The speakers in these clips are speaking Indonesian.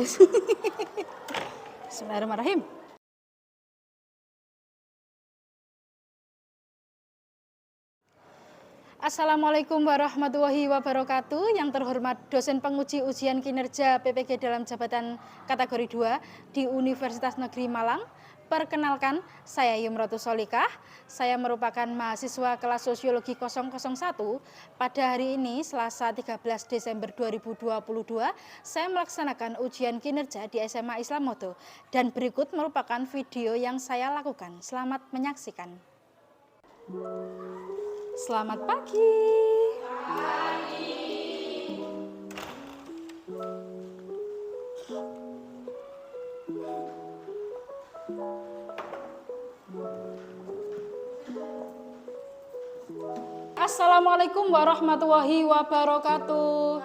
guys. Bismillahirrahmanirrahim. Assalamualaikum warahmatullahi wabarakatuh. Yang terhormat dosen penguji ujian kinerja PPG dalam jabatan kategori 2 di Universitas Negeri Malang. Perkenalkan, saya Yumrotu Solikah. Saya merupakan mahasiswa kelas Sosiologi 001. Pada hari ini, Selasa 13 Desember 2022, saya melaksanakan ujian kinerja di SMA Islam Modo. Dan berikut merupakan video yang saya lakukan. Selamat menyaksikan. Selamat pagi. Assalamualaikum warahmatullahi wabarakatuh.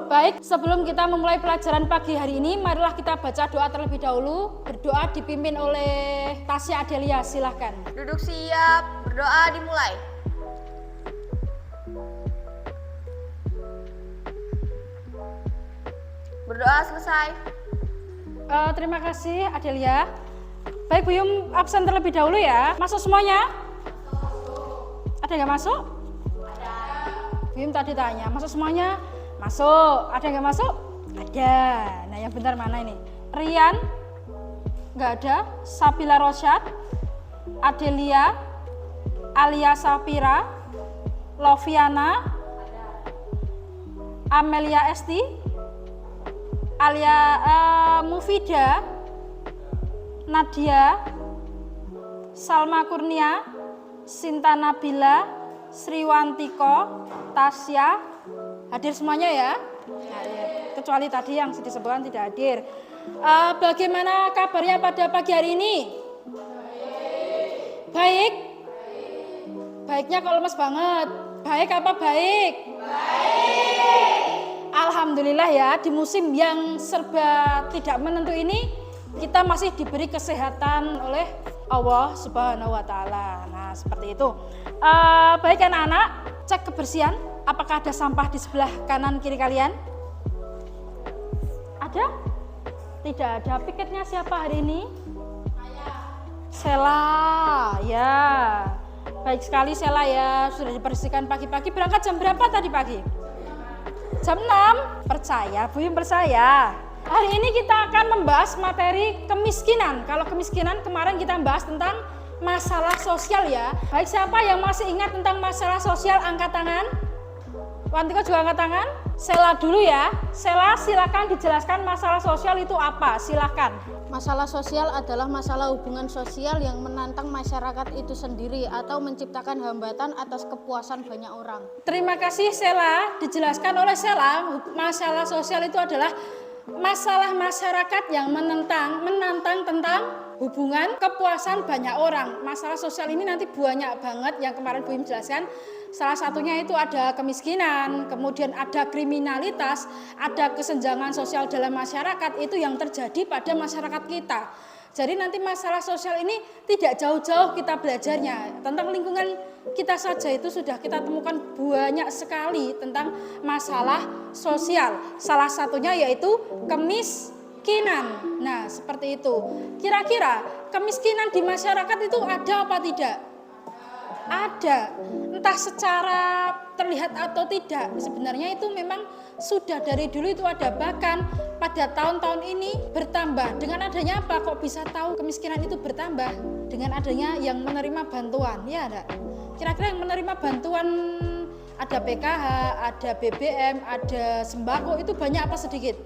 Baik, sebelum kita memulai pelajaran pagi hari ini, marilah kita baca doa terlebih dahulu. Berdoa dipimpin oleh Tasya Adelia, silahkan. Duduk siap, berdoa dimulai. Berdoa selesai. Terima kasih Adelia. Baik, Bu Yum absen terlebih dahulu ya. Masuk semuanya? Ada nggak masuk? Ada. Bu Yum tadi tanya, masuk semuanya? Masuk. Ada nggak masuk? Ada. Nah, yang benar mana ini? Rian? Nggak ada. Sabila Rosyad? Adelia? Alia Sapira? Loviana? Amelia Esti? Alia Mufida? Nadia? Salma Kurnia? Sinta Nabila? Sriwantiko? Tasya? Hadir semuanya ya? Nah, ya. Kecuali tadi yang disebutkan tidak hadir. Bagaimana kabarnya pada pagi hari ini? Baik? Baiknya kok lemes banget. Baik apa baik? Baik. Alhamdulillah ya, di musim yang serba tidak menentu ini, kita masih diberi kesehatan oleh Allah Subhanahu wa Ta'ala. Nah, seperti itu. Baik anak-anak, cek kebersihan. Apakah ada sampah di sebelah kanan kiri kalian? Ada? Tidak ada. Piketnya siapa hari ini? Sela, ya. Baik sekali Sela ya. Sudah dibersihkan pagi-pagi. Berangkat jam berapa tadi pagi? Jam 6. Percaya, Bu Yum percaya. Hari ini kita akan membahas materi kemiskinan. Kalau kemiskinan kemarin kita bahas tentang masalah sosial ya. Baik, siapa yang masih ingat tentang masalah sosial angkat tangan? Wantiko juga angkat tangan. Sela dulu ya. Sela, silakan dijelaskan masalah sosial itu apa? Silakan. Masalah sosial adalah masalah hubungan sosial yang menantang masyarakat itu sendiri atau menciptakan hambatan atas kepuasan banyak orang. Terima kasih Sela. Dijelaskan oleh Sela, masalah sosial itu adalah masalah masyarakat yang menantang tentang hubungan kepuasan banyak orang. Masalah sosial ini nanti banyak banget yang kemarin Bu Im jelaskan. Salah satunya itu ada kemiskinan, kemudian ada kriminalitas, ada kesenjangan sosial dalam masyarakat, itu yang terjadi pada masyarakat kita. Jadi nanti masalah sosial ini tidak jauh-jauh kita belajarnya. Tentang lingkungan kita saja itu sudah kita temukan banyak sekali tentang masalah sosial. Salah satunya yaitu kemiskinan. Nah, seperti itu. Kira-kira kemiskinan di masyarakat itu ada apa tidak? Ada, entah secara terlihat atau tidak. Sebenarnya itu memang sudah dari dulu itu ada, bahkan pada tahun-tahun ini bertambah. Dengan adanya apa kok bisa tahu kemiskinan itu bertambah? Dengan adanya yang menerima bantuan, ya enggak? Kira-kira yang menerima bantuan ada PKH, ada BBM, ada sembako, itu banyak apa sedikit?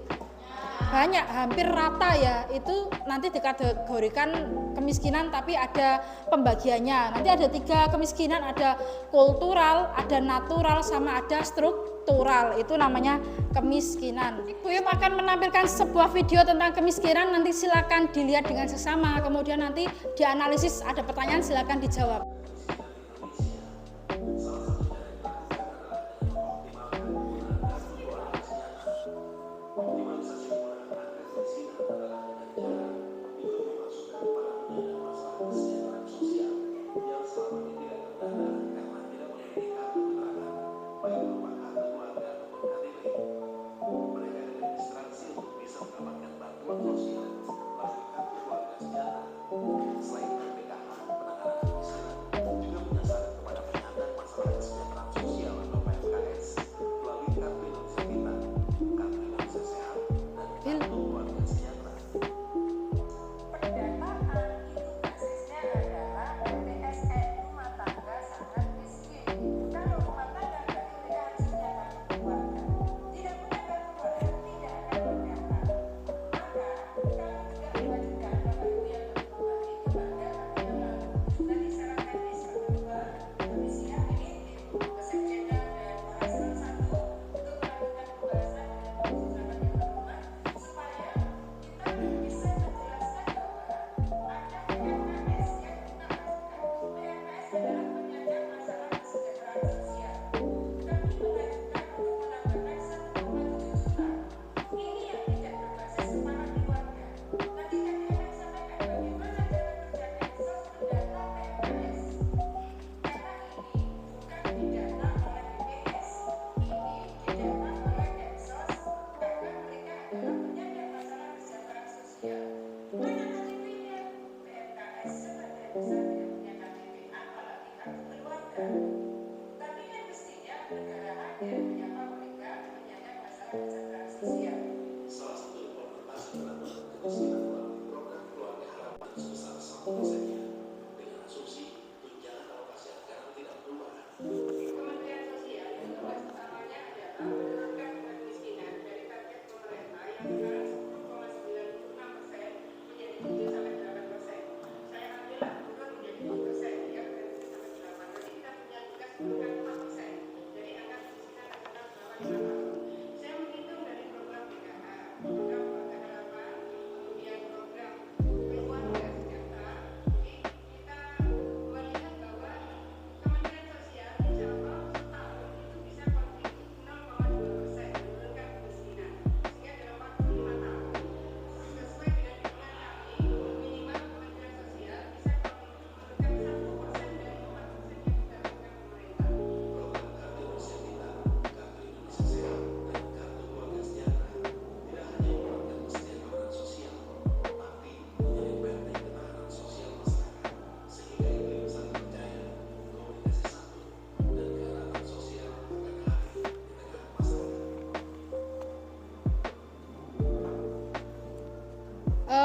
Banyak, hampir rata ya. Itu nanti dikategorikan kemiskinan tapi ada pembagiannya. Nanti ada 3 kemiskinan, ada kultural, ada natural, sama ada struktural. Itu namanya kemiskinan. Bu Yum akan menampilkan sebuah video tentang kemiskinan. Nanti silakan dilihat dengan sesama. Kemudian nanti dianalisis, ada pertanyaan silakan dijawab.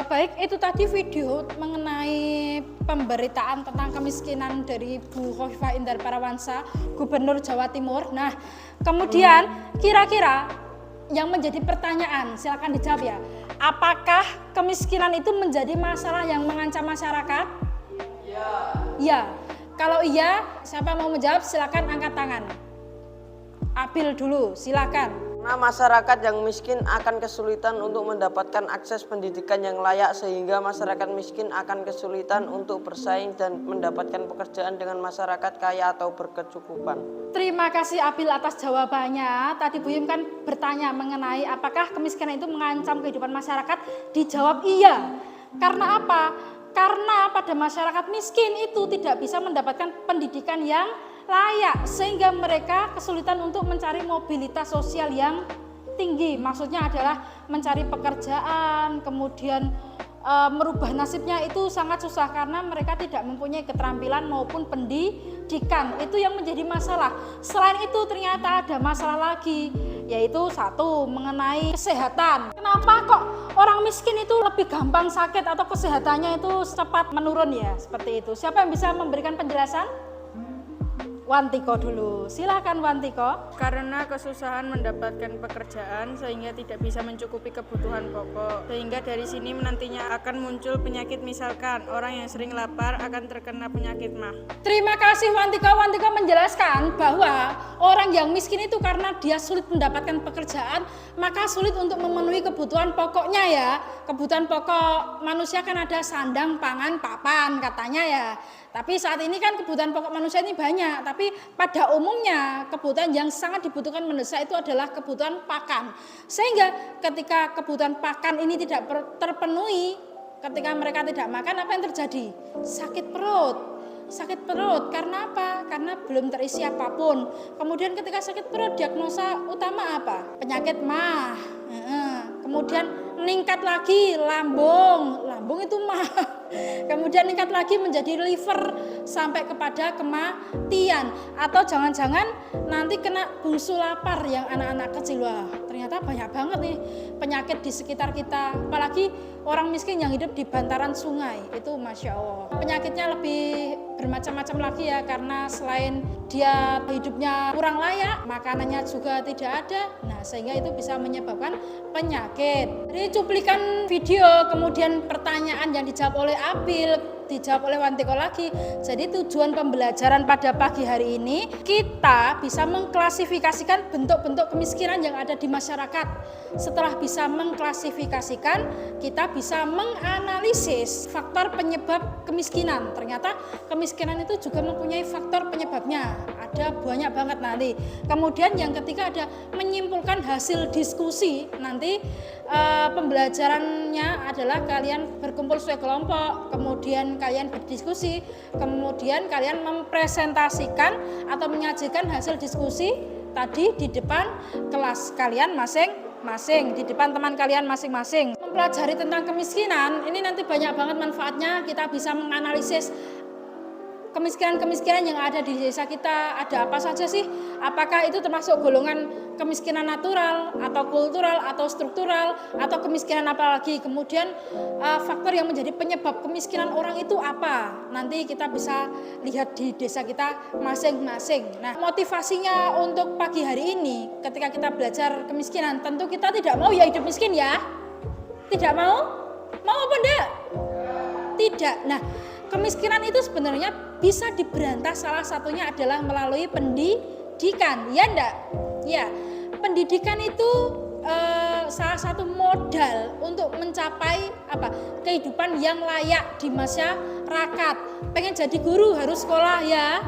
Baik, itu tadi video mengenai pemberitaan tentang kemiskinan dari Bu Khofifah Indar Parawansa, Gubernur Jawa Timur. Nah, kemudian kira-kira yang menjadi pertanyaan, silakan dijawab ya. Apakah kemiskinan itu menjadi masalah yang mengancam masyarakat? Iya. Iya. Kalau iya, siapa mau menjawab? Silakan angkat tangan. Abil dulu, silakan. Karena masyarakat yang miskin akan kesulitan untuk mendapatkan akses pendidikan yang layak, sehingga masyarakat miskin akan kesulitan untuk bersaing dan mendapatkan pekerjaan dengan masyarakat kaya atau berkecukupan. Terima kasih Abil atas jawabannya. Tadi Bu Yim kan bertanya mengenai apakah kemiskinan itu mengancam kehidupan masyarakat. Dijawab iya. Karena apa? Karena pada masyarakat miskin itu tidak bisa mendapatkan pendidikan yang layak, sehingga mereka kesulitan untuk mencari mobilitas sosial yang tinggi. Maksudnya adalah mencari pekerjaan, kemudian merubah nasibnya itu sangat susah karena mereka tidak mempunyai keterampilan maupun pendidikan. Itu yang menjadi masalah. Selain itu ternyata ada masalah lagi, yaitu satu mengenai kesehatan. Kenapa kok orang miskin itu lebih gampang sakit atau kesehatannya itu cepat menurun ya? Seperti itu. Siapa yang bisa memberikan penjelasan? Wantiko dulu, silakan Wantiko. Karena kesusahan mendapatkan pekerjaan sehingga tidak bisa mencukupi kebutuhan pokok, sehingga dari sini nantinya akan muncul penyakit, misalkan orang yang sering lapar akan terkena penyakit mah. Terima kasih Wantiko. Wantiko menjelaskan bahwa orang yang miskin itu karena dia sulit mendapatkan pekerjaan, maka sulit untuk memenuhi kebutuhan pokoknya ya. Kebutuhan pokok manusia kan ada sandang, pangan, papan katanya ya. Tapi saat ini kan kebutuhan pokok manusia ini banyak, tapi pada umumnya kebutuhan yang sangat dibutuhkan mendesak itu adalah kebutuhan pakan. Sehingga ketika kebutuhan pakan ini tidak terpenuhi, ketika mereka tidak makan, apa yang terjadi? Sakit perut. Sakit perut karena apa? Karena belum terisi apapun. Kemudian ketika sakit perut, diagnosa utama apa? Penyakit mah. Kemudian meningkat lagi lambung itu mah. Kemudian meningkat lagi menjadi liver sampai kepada kematian. Atau jangan-jangan nanti kena bungsu lapar yang anak-anak kecil. Wah, ternyata banyak banget nih penyakit di sekitar kita. Apalagi orang miskin yang hidup di bantaran sungai, itu Masya Allah. Penyakitnya lebih bermacam-macam lagi ya, karena selain dia hidupnya kurang layak, makanannya juga tidak ada. Nah, sehingga itu bisa menyebabkan penyakit. Dari cuplikan video, kemudian pertanyaan yang dijawab oleh Abil, dijawab oleh Wantiko lagi. Jadi tujuan pembelajaran pada pagi hari ini, kita bisa mengklasifikasikan bentuk-bentuk kemiskinan yang ada di masyarakat. Setelah bisa mengklasifikasikan, kita bisa menganalisis faktor penyebab kemiskinan. Ternyata kemiskinan itu juga mempunyai faktor penyebabnya. Ada banyak banget nanti. Kemudian yang ketiga ada menyimpulkan hasil diskusi. Nanti pembelajarannya adalah kalian berkumpul sesuai kelompok, kemudian kalian berdiskusi, kemudian kalian mempresentasikan atau menyajikan hasil diskusi tadi di depan kelas kalian masing-masing, di depan teman kalian masing-masing. mempelajari tentang kemiskinan, ini nanti banyak banget manfaatnya. Kita bisa menganalisis kemiskinan-kemiskinan yang ada di desa kita, ada apa saja sih? Apakah itu termasuk golongan kemiskinan natural atau kultural atau struktural atau kemiskinan apa lagi? Kemudian faktor yang menjadi penyebab kemiskinan orang itu apa? Nanti kita bisa lihat di desa kita masing-masing. Nah, motivasinya untuk pagi hari ini ketika kita belajar kemiskinan, tentu kita tidak mau ya hidup miskin ya. Tidak mau? Mau apa enggak? Tidak. Nah, kemiskinan itu sebenarnya bisa diberantas, salah satunya adalah melalui pendidikan, ya enggak? Ya, pendidikan itu salah satu modal untuk mencapai kehidupan yang layak di masyarakat. Pengen jadi guru harus sekolah ya,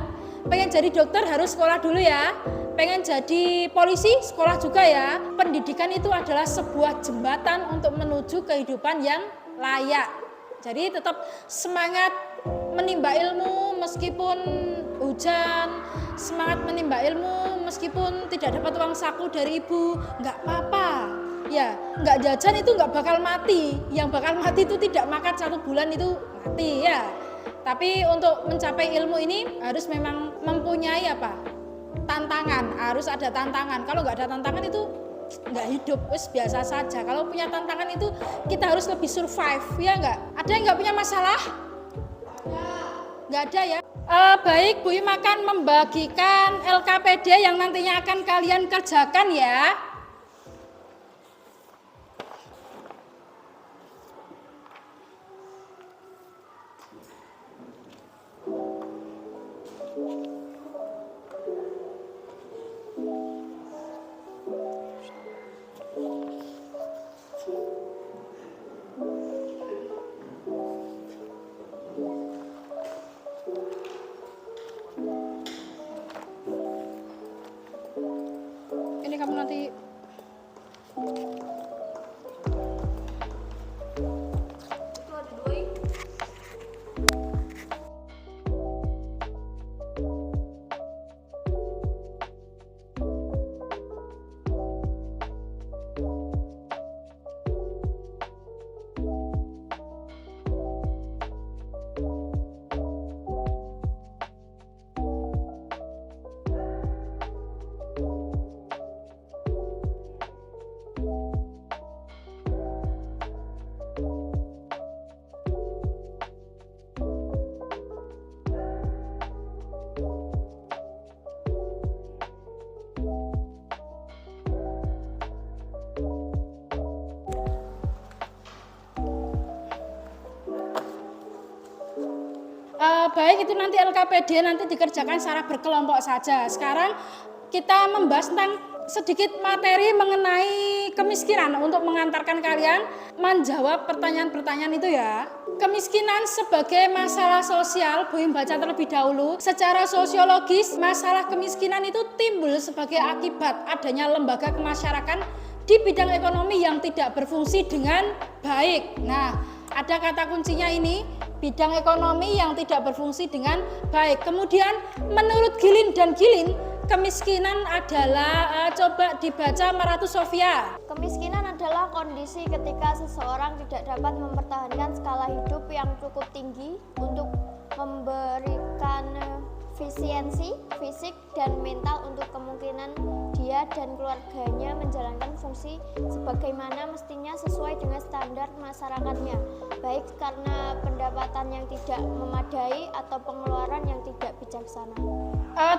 pengen jadi dokter harus sekolah dulu ya, pengen jadi polisi sekolah juga ya. Pendidikan itu adalah sebuah jembatan untuk menuju kehidupan yang layak. Jadi tetap semangat menimba ilmu meskipun hujan, semangat menimba ilmu meskipun tidak dapat uang saku dari ibu, nggak apa-apa. Ya, nggak jajan itu nggak bakal mati. Yang bakal mati itu tidak makan 1 bulan itu mati ya. Tapi untuk mencapai ilmu ini harus memang mempunyai tantangan, harus ada tantangan. Kalau nggak ada tantangan itu nggak hidup, wis biasa saja. Kalau punya tantangan itu kita harus lebih survive, ya nggak? Ada yang nggak punya masalah? Nggak ada ya? Baik, Bu Im akan membagikan LKPD yang nantinya akan kalian kerjakan ya. Ini kamu nanti Itu ada 2 ini. Baik, itu nanti LKPD nanti dikerjakan secara berkelompok saja. Sekarang kita membahas tentang sedikit materi mengenai kemiskinan untuk mengantarkan kalian menjawab pertanyaan-pertanyaan itu ya. Kemiskinan sebagai masalah sosial, Bu Im baca terlebih dahulu. Secara sosiologis, masalah kemiskinan itu timbul sebagai akibat adanya lembaga kemasyarakatan di bidang ekonomi yang tidak berfungsi dengan baik. Nah, ada kata kuncinya ini, bidang ekonomi yang tidak berfungsi dengan baik. Kemudian menurut Gilin dan Gilin, kemiskinan adalah, coba dibaca Maratus Sofia. Kemiskinan adalah kondisi ketika seseorang tidak dapat mempertahankan skala hidup yang cukup tinggi untuk memberikan efisiensi fisik dan mental untuk kemungkinan dia dan keluarganya menjalankan fungsi sebagaimana mestinya sesuai dengan standar masyarakatnya, baik karena pendapatan yang tidak memadai atau pengeluaran yang tidak bijaksana.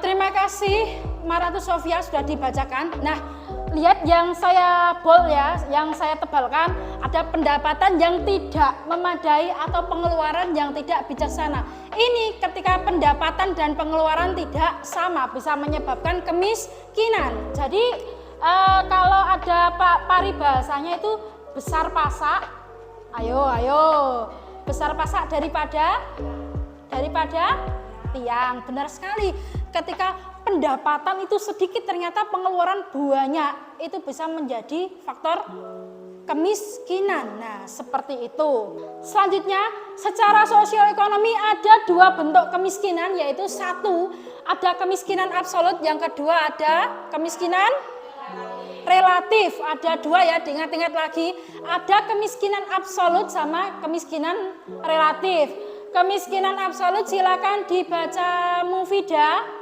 Terima kasih Maratus Sofia sudah dibacakan. Nah, lihat yang saya bold ya, yang saya tebalkan, ada pendapatan yang tidak memadai atau pengeluaran yang tidak bijaksana. Ini ketika pendapatan dan pengeluaran tidak sama bisa menyebabkan kemiskinan. Jadi kalau ada paribahasanya itu besar pasak, ayo besar pasak daripada tiang. Benar sekali. Ketika pendapatan itu sedikit ternyata pengeluaran banyak, itu bisa menjadi faktor kemiskinan. Nah, seperti itu. Selanjutnya, secara sosioekonomi ada 2 bentuk kemiskinan, yaitu 1 ada kemiskinan absolut, yang kedua ada kemiskinan relatif. Ada dua ya, diingat-ingat lagi. Ada kemiskinan absolut sama kemiskinan relatif. Kemiskinan absolut silakan dibaca Mufidah.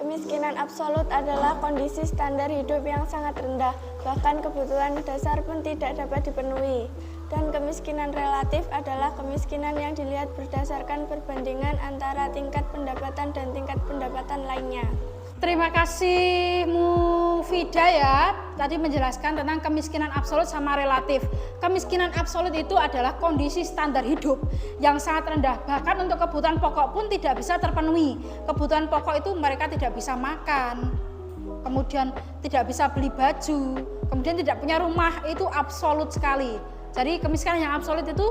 Kemiskinan absolut adalah kondisi standar hidup yang sangat rendah, bahkan kebutuhan dasar pun tidak dapat dipenuhi. Dan kemiskinan relatif adalah kemiskinan yang dilihat berdasarkan perbandingan antara tingkat pendapatan dan tingkat pendapatan lainnya. Terima kasih Mufidah ya, tadi menjelaskan tentang kemiskinan absolut sama relatif. Kemiskinan absolut itu adalah kondisi standar hidup yang sangat rendah, bahkan untuk kebutuhan pokok pun tidak bisa terpenuhi. Kebutuhan pokok itu mereka tidak bisa makan, kemudian tidak bisa beli baju, kemudian tidak punya rumah, itu absolut sekali. Jadi kemiskinan yang absolut itu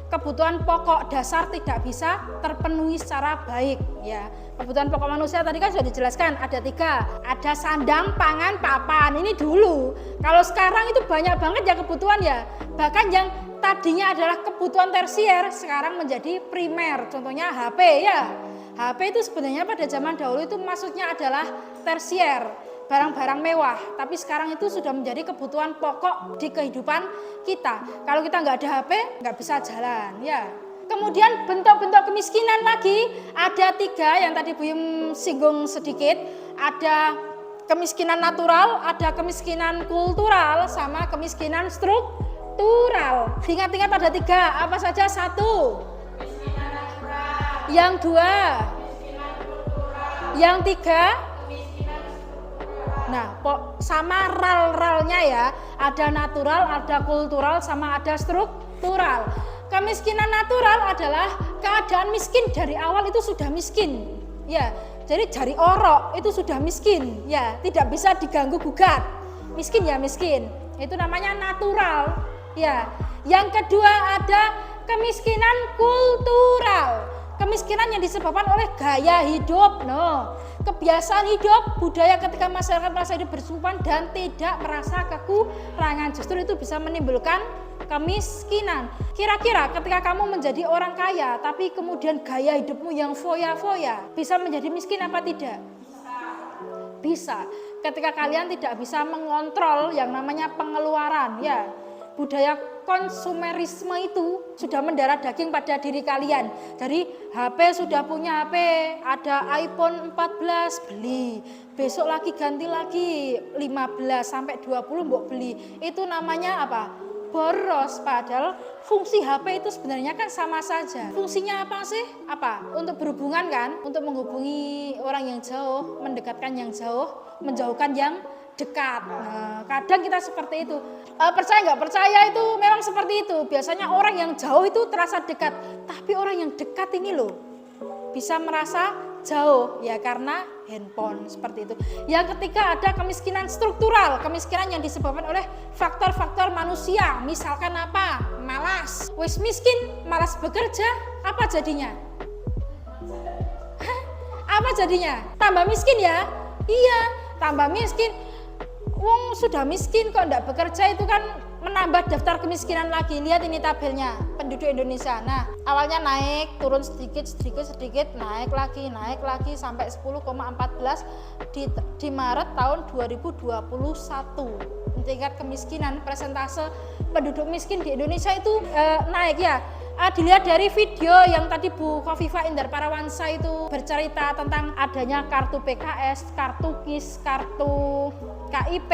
kebutuhan pokok dasar tidak bisa terpenuhi secara baik ya. Kebutuhan pokok manusia tadi kan sudah dijelaskan ada 3, ada sandang, pangan, papan. Ini dulu. Kalau sekarang itu banyak banget ya kebutuhan ya. Bahkan yang tadinya adalah kebutuhan tersier sekarang menjadi primer. Contohnya HP ya. HP itu sebenarnya pada zaman dahulu itu maksudnya adalah tersier, barang-barang mewah. Tapi sekarang itu sudah menjadi kebutuhan pokok di kehidupan kita. Kalau kita nggak ada HP, nggak bisa jalan ya. Kemudian bentuk-bentuk kemiskinan lagi ada 3 yang tadi Bu Yum singgung sedikit. Ada kemiskinan natural, ada kemiskinan kultural, sama kemiskinan struktural. Ingat-ingat ada 3, apa saja? 1, kemiskinan natural. Yang 2, yang 3, kemiskinan struktural. Nah, sama ral-ralnya ya, ada natural, ada kultural, sama ada struktural. Kemiskinan natural adalah keadaan miskin dari awal itu sudah miskin, ya. Jadi dari orok itu sudah miskin, ya. Tidak bisa diganggu gugat, miskin ya miskin. Itu namanya natural, ya. Yang kedua ada kemiskinan kultural. Kemiskinan yang disebabkan oleh gaya hidup, kebiasaan hidup, budaya ketika masyarakat merasa hidup bersupan dan tidak merasa kekurangan. Justru itu bisa menimbulkan kemiskinan. Kira-kira ketika kamu menjadi orang kaya tapi kemudian gaya hidupmu yang foya-foya, bisa menjadi miskin apa tidak? Bisa. Ketika kalian tidak bisa mengontrol yang namanya pengeluaran, ya. Budaya konsumerisme itu sudah mendarah daging pada diri kalian. Jadi HP sudah punya HP, ada iPhone 14 beli, besok lagi ganti lagi 15 sampai 20 mbok beli. Itu namanya apa? Boros. Padahal fungsi HP itu sebenarnya kan sama saja. Fungsinya apa sih? Apa? Untuk berhubungan kan? Untuk menghubungi orang yang jauh, mendekatkan yang jauh, menjauhkan yang dekat. Nah, kadang kita seperti itu. Percaya nggak percaya itu memang seperti itu. Biasanya orang yang jauh itu terasa dekat, tapi orang yang dekat ini loh bisa merasa jauh ya karena handphone seperti itu. Yang ketiga ada kemiskinan struktural, kemiskinan yang disebabkan oleh faktor-faktor manusia. Misalkan apa? Malas. Wis miskin, malas bekerja, apa jadinya? Apa jadinya? Tambah miskin ya? Iya, tambah miskin. Wong sudah miskin kok enggak bekerja, itu kan menambah daftar kemiskinan lagi. Lihat ini tabelnya penduduk Indonesia. Nah, awalnya naik, turun sedikit, naik lagi sampai 10,14 di Maret tahun 2021. Tingkat kemiskinan, persentase penduduk miskin di Indonesia itu naik ya. Dilihat dari video yang tadi Bu Khofifah Indar Parawansa itu bercerita tentang adanya kartu PKS, kartu KIS, kartu KIP,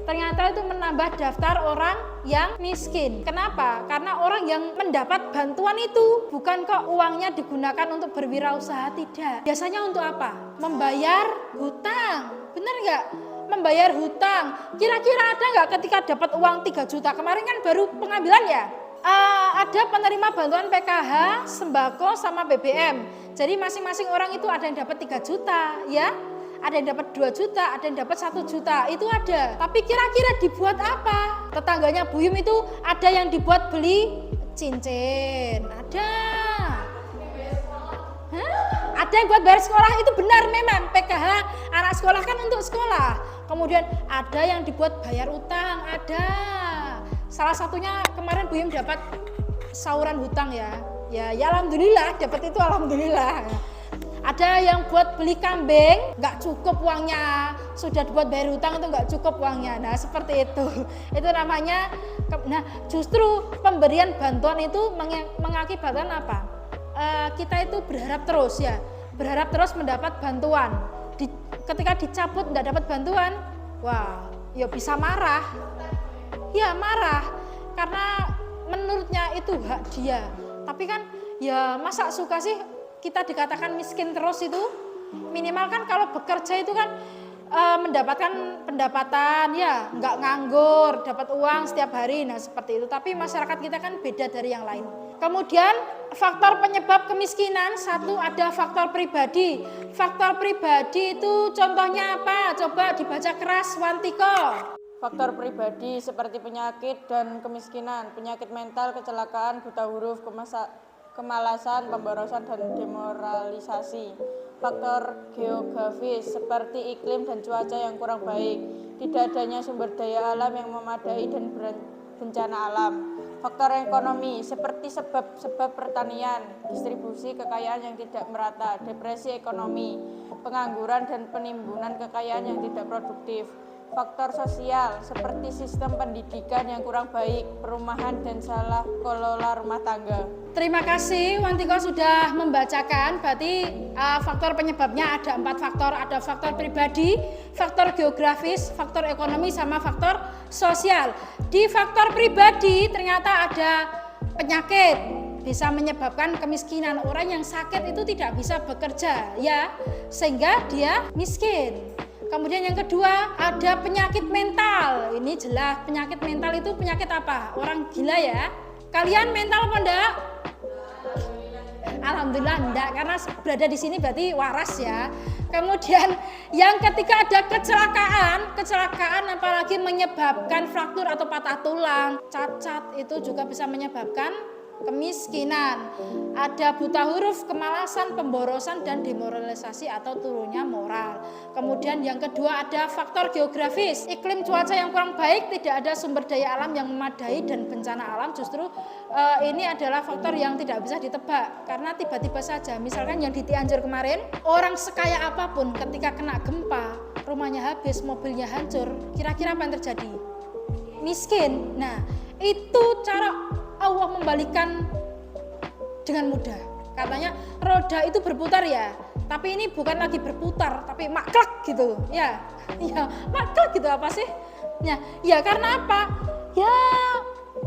ternyata itu menambah daftar orang yang miskin. Kenapa? Karena orang yang mendapat bantuan itu bukan kok uangnya digunakan untuk berwirausaha, tidak. Biasanya untuk apa? Membayar hutang. Benar nggak? Membayar hutang. Kira-kira ada nggak ketika dapat uang 3 juta? Kemarin kan baru pengambilan ya? Ada penerima bantuan PKH, sembako, sama BBM. Jadi masing-masing orang itu ada yang dapat 3 juta ya. Ada yang dapat 2 juta, ada yang dapat 1 juta, itu ada. Tapi kira-kira dibuat apa? Tetangganya Bu Yum itu ada yang dibuat beli cincin, ada. Ada yang buat bayar sekolah, itu benar memang. PKH anak sekolah kan untuk sekolah. Kemudian ada yang dibuat bayar utang, ada. Salah satunya kemarin Bu Yum dapat sauran hutang ya. Ya alhamdulillah dapat itu, alhamdulillah. Ada yang buat beli kambing, nggak cukup uangnya, sudah buat bayar hutang itu nggak cukup uangnya. Nah seperti itu. Itu namanya. Nah justru pemberian bantuan itu mengakibatkan apa? Kita itu berharap terus ya, berharap terus mendapat bantuan. Ketika dicabut nggak dapat bantuan, wah, ya bisa marah. Ya marah, karena menurutnya itu hak dia. Tapi kan ya masa suka sih kita dikatakan miskin terus itu? Minimal kan kalau bekerja itu kan mendapatkan pendapatan, ya nggak nganggur, dapat uang setiap hari, nah seperti itu. Tapi masyarakat kita kan beda dari yang lain. Kemudian faktor penyebab kemiskinan, satu ada faktor pribadi. Faktor pribadi itu contohnya apa? Coba dibaca keras, Wantiko. Faktor pribadi seperti penyakit dan kemiskinan, penyakit mental, kecelakaan, buta huruf, kemalasan, pemborosan, dan demoralisasi. Faktor geografis seperti iklim dan cuaca yang kurang baik, tidak adanya sumber daya alam yang memadai dan bencana alam. Faktor ekonomi seperti sebab pertanian, distribusi kekayaan yang tidak merata, depresi ekonomi, pengangguran dan penimbunan kekayaan yang tidak produktif. Faktor sosial seperti sistem pendidikan yang kurang baik, perumahan dan salah kelola rumah tangga. Terima kasih Wantiko sudah membacakan. Berarti faktor penyebabnya ada 4 faktor. Ada faktor pribadi, faktor geografis, faktor ekonomi, sama faktor sosial. Di faktor pribadi ternyata ada penyakit, bisa menyebabkan kemiskinan. Orang yang sakit itu tidak bisa bekerja, ya, sehingga dia miskin. Kemudian yang kedua ada penyakit mental. Ini jelas penyakit mental itu penyakit apa? Orang gila ya. Kalian mental apa enggak? Alhamdulillah enggak, karena berada di sini berarti waras ya. Kemudian yang ketiga ada kecelakaan apalagi menyebabkan fraktur atau patah tulang, cacat itu juga bisa menyebabkan kemiskinan. Ada buta huruf, kemalasan, pemborosan, dan demoralisasi atau turunnya moral. Kemudian yang kedua ada faktor geografis, iklim cuaca yang kurang baik, tidak ada sumber daya alam yang memadai, dan bencana alam. Justru ini adalah faktor yang tidak bisa ditebak karena tiba-tiba saja. Misalkan yang di Cianjur kemarin, orang sekaya apapun ketika kena gempa, rumahnya habis, mobilnya hancur, kira-kira apa yang terjadi? Miskin. Nah, itu cara Allah membalikan dengan mudah. Katanya roda itu berputar ya, tapi ini bukan lagi berputar, tapi maklek gitu. Ya, maklek gitu apa sih? Ya karena apa? Ya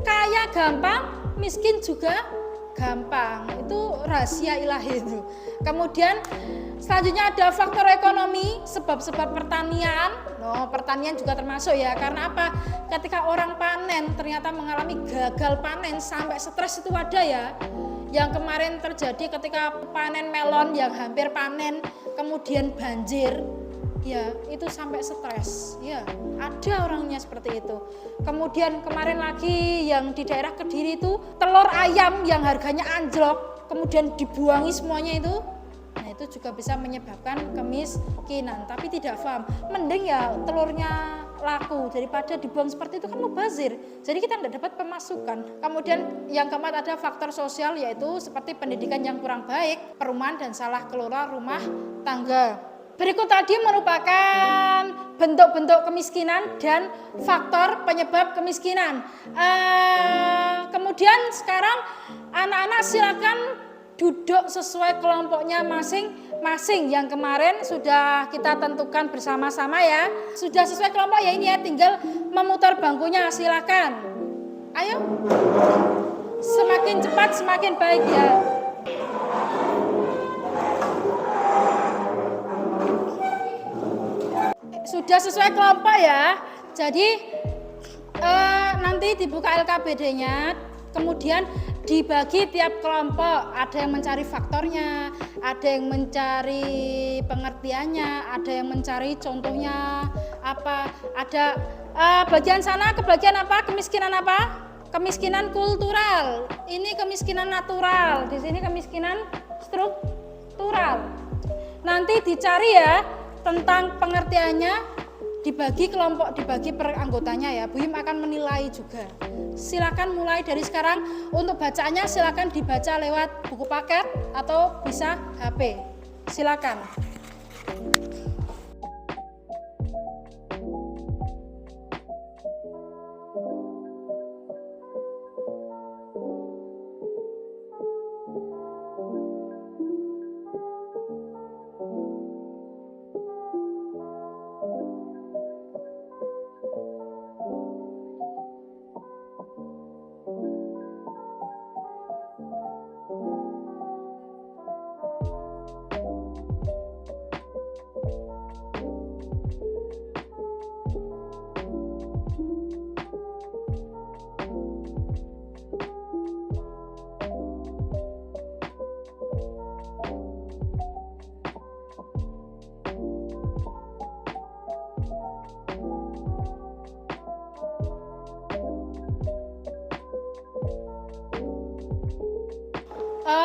kaya gampang, miskin juga gampang. Itu rahasia ilahi itu. Kemudian selanjutnya ada faktor ekonomi, sebab-sebab pertanian. Pertanian juga termasuk ya, karena apa? Ketika orang panen ternyata mengalami gagal panen sampai stres itu ada ya. Yang kemarin terjadi ketika panen melon yang hampir panen, kemudian banjir, ya itu sampai stres. Ya, ada orangnya seperti itu. Kemudian kemarin lagi yang di daerah Kediri itu telur ayam yang harganya anjlok, kemudian dibuangi semuanya itu. Nah itu juga bisa menyebabkan kemiskinan, tapi tidak paham. Mending ya telurnya laku daripada dibuang seperti itu, kan mubazir. Jadi kita tidak dapat pemasukan. Kemudian yang keempat ada faktor sosial, yaitu seperti pendidikan yang kurang baik, perumahan dan salah kelola rumah tangga. Berikut tadi merupakan bentuk-bentuk kemiskinan dan faktor penyebab kemiskinan. Kemudian sekarang anak-anak silakan duduk sesuai kelompoknya masing-masing. Yang kemarin sudah kita tentukan bersama-sama ya. Sudah sesuai kelompok ya, ini ya, tinggal memutar bangkunya, silakan. Ayo. Semakin cepat semakin baik ya. Sudah sesuai kelompok ya. Jadi nanti dibuka LKBD-nya, kemudian dibagi tiap kelompok. Ada yang mencari faktornya, ada yang mencari pengertiannya, ada yang mencari contohnya apa. Ada bagian sana kebagian apa? Kemiskinan apa? Kemiskinan kultural. Ini kemiskinan natural. Di sini kemiskinan struktural. Nanti dicari ya tentang pengertiannya, dibagi kelompok, dibagi per anggotanya ya. Bu Yim akan menilai juga. Silakan mulai dari sekarang. Untuk bacaannya silakan dibaca lewat buku paket atau bisa HP. Silakan.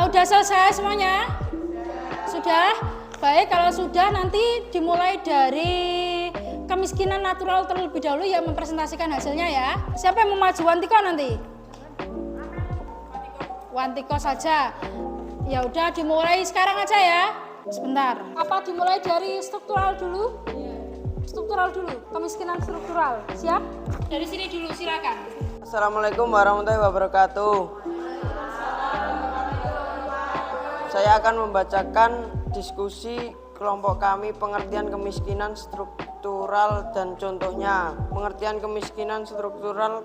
Udah selesai semuanya? Sudah? Baik, kalau sudah nanti dimulai dari kemiskinan natural terlebih dahulu ya, mempresentasikan hasilnya ya. Siapa yang mau maju? Wantiko nanti? Wantiko saja. Ya udah dimulai sekarang aja ya. Sebentar. Apa dimulai dari struktural dulu? Struktural dulu, kemiskinan struktural. Siap? Dari sini dulu, silakan. Assalamualaikum warahmatullahi wabarakatuh. Saya akan membacakan diskusi kelompok kami pengertian kemiskinan struktural dan contohnya. Pengertian kemiskinan struktural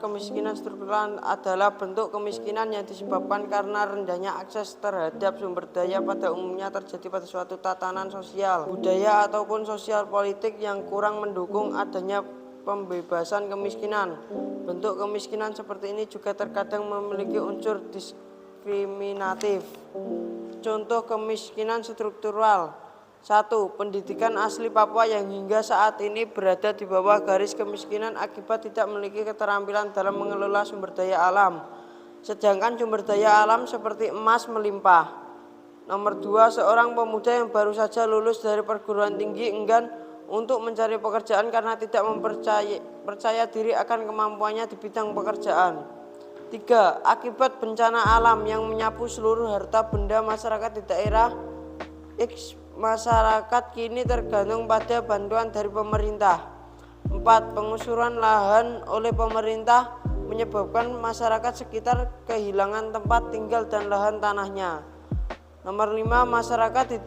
adalah bentuk kemiskinan yang disebabkan karena rendahnya akses terhadap sumber daya pada umumnya terjadi pada suatu tatanan sosial, budaya ataupun sosial politik yang kurang mendukung adanya pembebasan kemiskinan. Bentuk kemiskinan seperti ini juga terkadang memiliki unsur diskriminatif. Contoh kemiskinan struktural. 1. Pendidikan asli Papua yang hingga saat ini berada di bawah garis kemiskinan akibat tidak memiliki keterampilan dalam mengelola sumber daya alam. Sedangkan sumber daya alam seperti emas melimpah. Nomor 2. Seorang pemuda yang baru saja lulus dari perguruan tinggi enggan untuk mencari pekerjaan karena tidak percaya diri akan kemampuannya di bidang pekerjaan. 3. Akibat bencana alam yang menyapu seluruh harta benda masyarakat di daerah X, masyarakat kini tergantung pada bantuan dari pemerintah. 4. Pengusuran lahan oleh pemerintah menyebabkan masyarakat sekitar kehilangan tempat tinggal dan lahan tanahnya. Nomor 5. Masyarakat di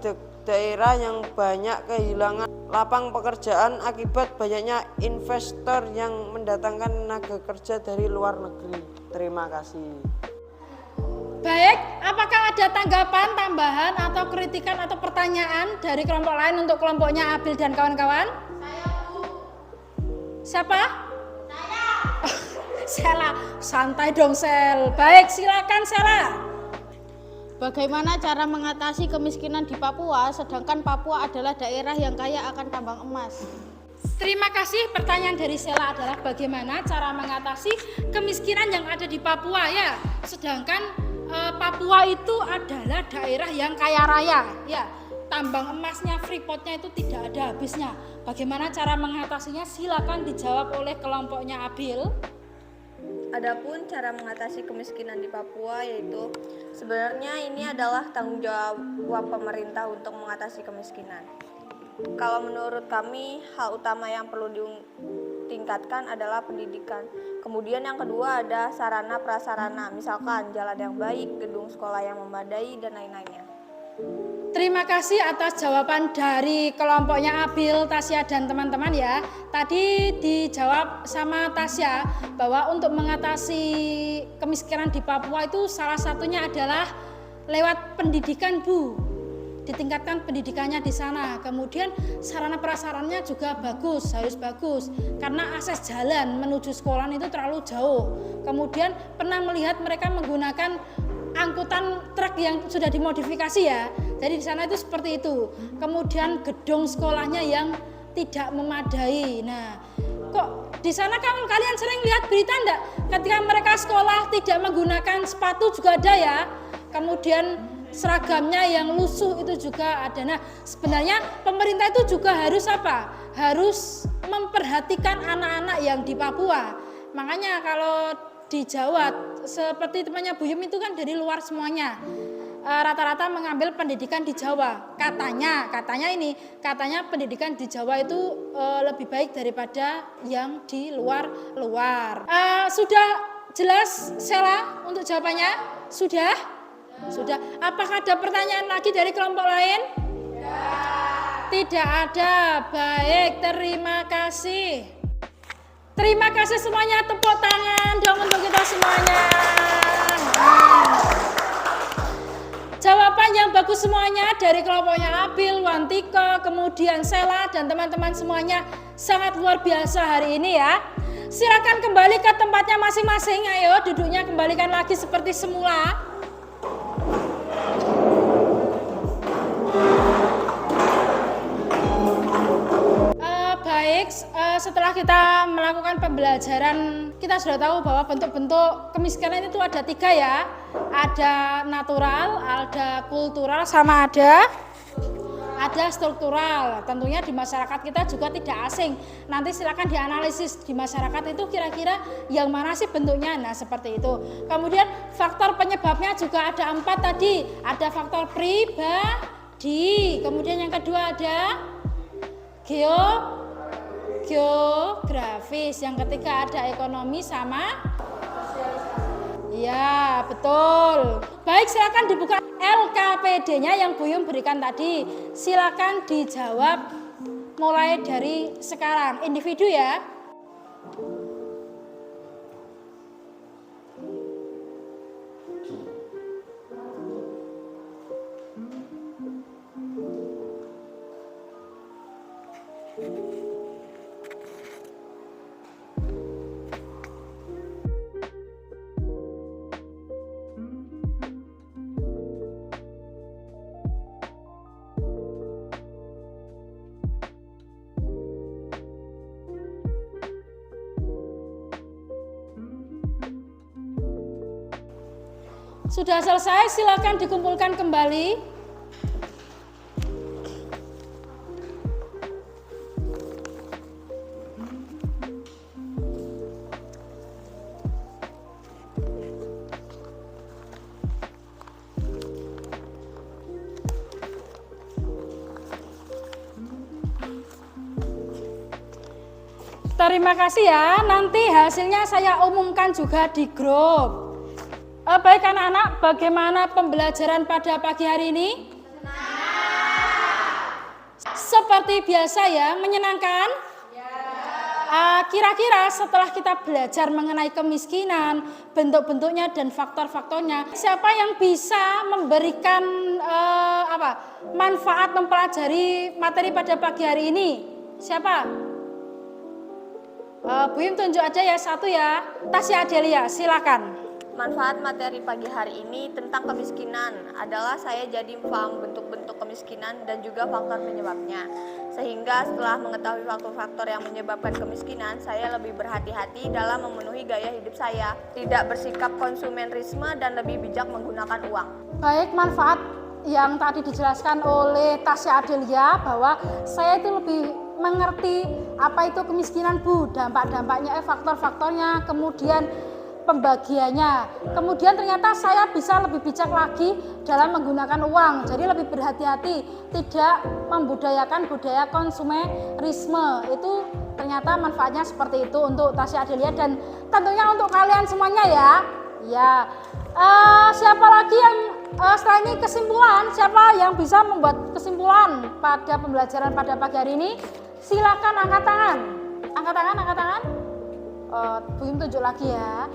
daerah yang banyak kehilangan lapang pekerjaan akibat banyaknya investor yang mendatangkan tenaga kerja dari luar negeri. Terima kasih. Baik, apakah ada tanggapan, tambahan, atau kritikan atau pertanyaan dari kelompok lain untuk kelompoknya Abil dan kawan-kawan? Saya, Bu. Siapa? Saya. Sela, santai dong Sel. Baik, silakan Sela. Bagaimana cara mengatasi kemiskinan di Papua, sedangkan Papua adalah daerah yang kaya akan tambang emas? Terima kasih. Pertanyaan dari Sela adalah bagaimana cara mengatasi kemiskinan yang ada di Papua ya. Sedangkan Papua itu adalah daerah yang kaya raya ya. Tambang emasnya, freeport-nya itu tidak ada habisnya. Bagaimana cara mengatasinya? Silakan dijawab oleh kelompoknya Abil. Adapun cara mengatasi kemiskinan di Papua yaitu sebenarnya ini adalah tanggung jawab pemerintah untuk mengatasi kemiskinan. Kalau menurut kami hal utama yang perlu ditingkatkan adalah pendidikan. Kemudian yang kedua ada sarana prasarana, misalkan jalan yang baik, gedung sekolah yang memadai dan lain-lainnya. Terima kasih atas jawaban dari kelompoknya Abil, Tasya dan teman-teman ya. Tadi dijawab sama Tasya bahwa untuk mengatasi kemiskinan di Papua itu salah satunya adalah lewat pendidikan Bu. Ditingkatkan pendidikannya di sana. Kemudian sarana prasarannya juga harus bagus karena akses jalan menuju sekolah itu terlalu jauh. Kemudian pernah melihat mereka menggunakan angkutan truk yang sudah dimodifikasi ya. Jadi di sana itu seperti itu. Kemudian gedung sekolahnya yang tidak memadai. Nah, kok di sana kalian sering lihat berita enggak? Ketika mereka sekolah tidak menggunakan sepatu juga ada ya. Kemudian seragamnya yang lusuh itu juga ada. Nah, sebenarnya pemerintah itu juga harus apa? Harus memperhatikan anak-anak yang di Papua. Makanya kalau di Jawa seperti temannya Bu Yum itu kan dari luar semuanya. rata-rata mengambil pendidikan di Jawa. Katanya pendidikan di Jawa itu lebih baik daripada yang di luar. Sudah jelas Sela untuk jawabannya? Sudah. Apakah ada pertanyaan lagi dari kelompok lain? Tidak ada. Baik, terima kasih. Terima kasih semuanya, tepuk tangan dong untuk kita semuanya. Jawaban yang bagus semuanya dari kelompoknya Abil, Wantiko, kemudian Sela dan teman-teman semuanya sangat luar biasa hari ini ya. Silakan kembali ke tempatnya masing-masing. Ayo duduknya kembalikan lagi seperti semula. Baik, setelah kita melakukan pembelajaran, kita sudah tahu bahwa bentuk-bentuk kemiskinan itu ada 3 ya. Ada natural, ada kultural, sama ada struktural. Tentunya di masyarakat kita juga tidak asing. Nanti silakan dianalisis di masyarakat itu kira-kira yang mana sih bentuknya. Nah seperti itu. Kemudian faktor penyebabnya juga ada 4 tadi. Ada faktor pribadi. Kemudian yang kedua ada geografis. Yang ketiga ada ekonomi sama ya, betul. Baik, silakan dibuka LKPD-nya yang Bu Yum berikan tadi. Silakan dijawab mulai dari sekarang. Individu ya. Sudah selesai, silakan dikumpulkan kembali. Terima kasih ya, nanti hasilnya saya umumkan juga di grup. Baik anak-anak, bagaimana pembelajaran pada pagi hari ini? Seperti biasa ya, menyenangkan? Kira-kira setelah kita belajar mengenai kemiskinan, bentuk-bentuknya dan faktor-faktornya, siapa yang bisa memberikan manfaat mempelajari materi pada pagi hari ini? Siapa? Bu Yum tunjuk aja ya, satu ya. Tasya Adelia, silakan. Manfaat materi pagi hari ini tentang kemiskinan adalah saya jadi paham bentuk-bentuk kemiskinan dan juga faktor penyebabnya. Sehingga setelah mengetahui faktor-faktor yang menyebabkan kemiskinan, saya lebih berhati-hati dalam memenuhi gaya hidup saya, tidak bersikap konsumerisme dan lebih bijak menggunakan uang. Baik, manfaat yang tadi dijelaskan oleh Tasya Adelia bahwa saya itu lebih mengerti apa itu kemiskinan Bu, dampak-dampaknya, faktor-faktornya, kemudian pembagiannya. Kemudian ternyata saya bisa lebih bijak lagi dalam menggunakan uang. Jadi lebih berhati-hati, tidak membudayakan budaya konsumerisme. Itu ternyata manfaatnya seperti itu untuk Tasya Adelia dan tentunya untuk kalian semuanya ya. Ya. Siapa lagi yang setelah ini kesimpulan? Siapa yang bisa membuat kesimpulan pada pembelajaran pada pagi hari ini? Silakan angkat tangan. Angkat tangan. Bu Yum tunjuk lagi ya.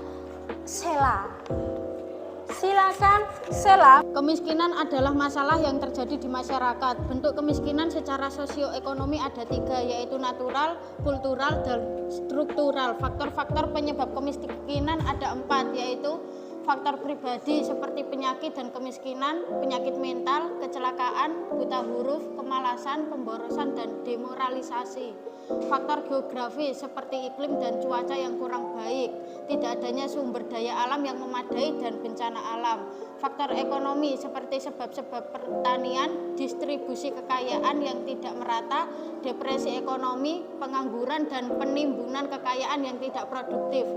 Sela. Silakan Sela. Kemiskinan adalah masalah yang terjadi di masyarakat. Bentuk kemiskinan secara sosioekonomi ada 3, yaitu natural, kultural, dan struktural. Faktor-faktor penyebab kemiskinan ada 4, yaitu faktor pribadi seperti penyakit dan kemiskinan, penyakit mental, kecelakaan, buta huruf, kemalasan, pemborosan, dan demoralisasi. Faktor geografi seperti iklim dan cuaca yang kurang baik, tidak adanya sumber daya alam yang memadai dan bencana alam. Faktor ekonomi seperti sebab-sebab pertanian, distribusi kekayaan yang tidak merata, depresi ekonomi, pengangguran, dan penimbunan kekayaan yang tidak produktif.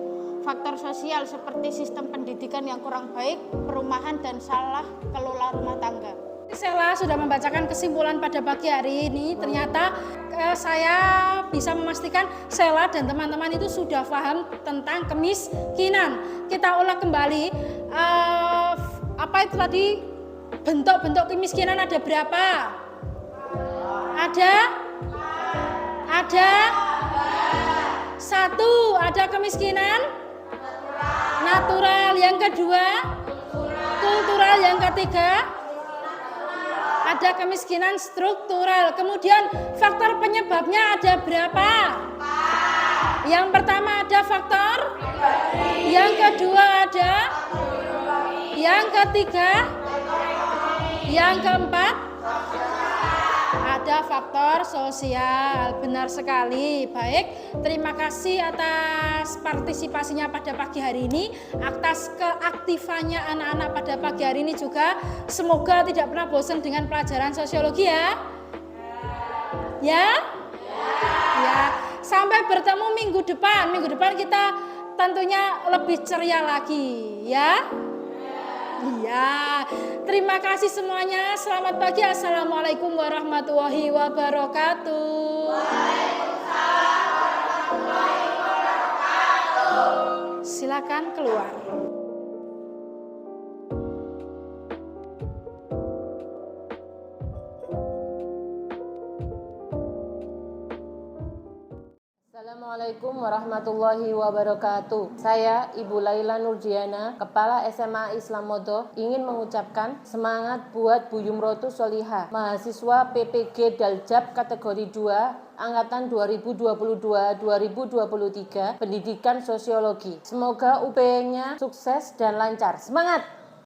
faktor sosial seperti sistem pendidikan yang kurang baik, perumahan, dan salah kelola rumah tangga. Sela sudah membacakan kesimpulan pada pagi hari ini. Ternyata saya bisa memastikan Sela dan teman-teman itu sudah paham tentang kemiskinan. Kita ulang kembali, apa itu tadi, bentuk-bentuk kemiskinan ada berapa? Ada? Satu, ada kemiskinan natural. Yang kedua, kultural. Yang ketiga, ada kemiskinan struktural. Kemudian faktor penyebabnya ada berapa? Yang pertama ada faktor, yang kedua ada, yang ketiga, yang keempat ada faktor sosial. Benar sekali. Baik, terima kasih atas partisipasinya pada pagi hari ini, atas keaktifannya anak-anak pada pagi hari ini juga. Semoga tidak pernah bosan dengan pelajaran sosiologi ya. Ya? Sampai bertemu minggu depan. Minggu depan kita tentunya lebih ceria lagi ya. Iya, terima kasih semuanya. Selamat pagi. Assalamualaikum warahmatullahi wabarakatuh. Waalaikumsalam warahmatullahi wabarakatuh. Silakan keluar. Assalamualaikum warahmatullahi wabarakatuh. Saya Ibu Laila Nurdiana, Kepala SMA Islam Modo, ingin mengucapkan semangat buat Bu Yumrotu Solihah, mahasiswa PPG Daljab kategori 2, Angkatan 2022-2023, Pendidikan Sosiologi. Semoga UP-nya sukses dan lancar. Semangat!